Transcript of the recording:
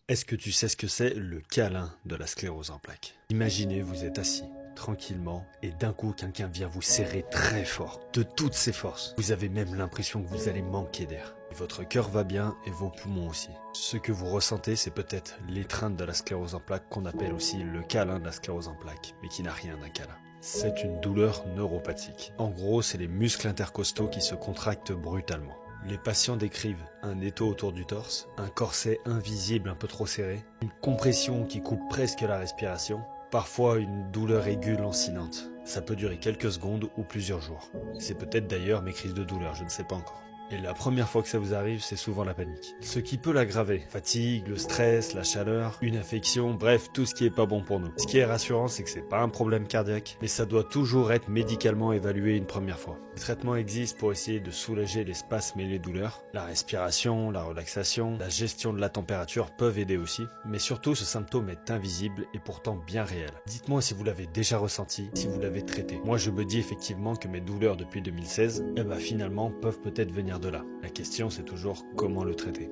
Est-ce que tu sais ce que c'est le câlin de la sclérose en plaques? Imaginez, vous êtes assis, tranquillement, et d'un coup quelqu'un vient vous serrer très fort, de toutes ses forces. Vous avez même l'impression que vous allez manquer d'air. Votre cœur va bien et vos poumons aussi. Ce que vous ressentez, c'est peut-être l'étreinte de la sclérose en plaques qu'on appelle aussi le câlin de la sclérose en plaques, mais qui n'a rien d'un câlin. C'est une douleur neuropathique. En gros, c'est les muscles intercostaux qui se contractent brutalement. Les patients décrivent un étau autour du torse, un corset invisible un peu trop serré, une compression qui coupe presque la respiration, parfois une douleur aiguë lancinante. Ça peut durer quelques secondes ou plusieurs jours. C'est peut-être d'ailleurs mes crises de douleur, je ne sais pas encore. Et la première fois que ça vous arrive, c'est souvent la panique. Ce qui peut l'aggraver. Fatigue, le stress, la chaleur, une infection, bref, tout ce qui est pas bon pour nous. Ce qui est rassurant, c'est que c'est pas un problème cardiaque, mais ça doit toujours être médicalement évalué une première fois. Des traitements existent pour essayer de soulager les spasmes et les douleurs. La respiration, la relaxation, la gestion de la température peuvent aider aussi. Mais surtout, ce symptôme est invisible et pourtant bien réel. Dites-moi si vous l'avez déjà ressenti, si vous l'avez traité. Moi, je me dis effectivement que mes douleurs depuis 2016, finalement, peuvent peut-être venir de là. La question, c'est toujours comment le traiter.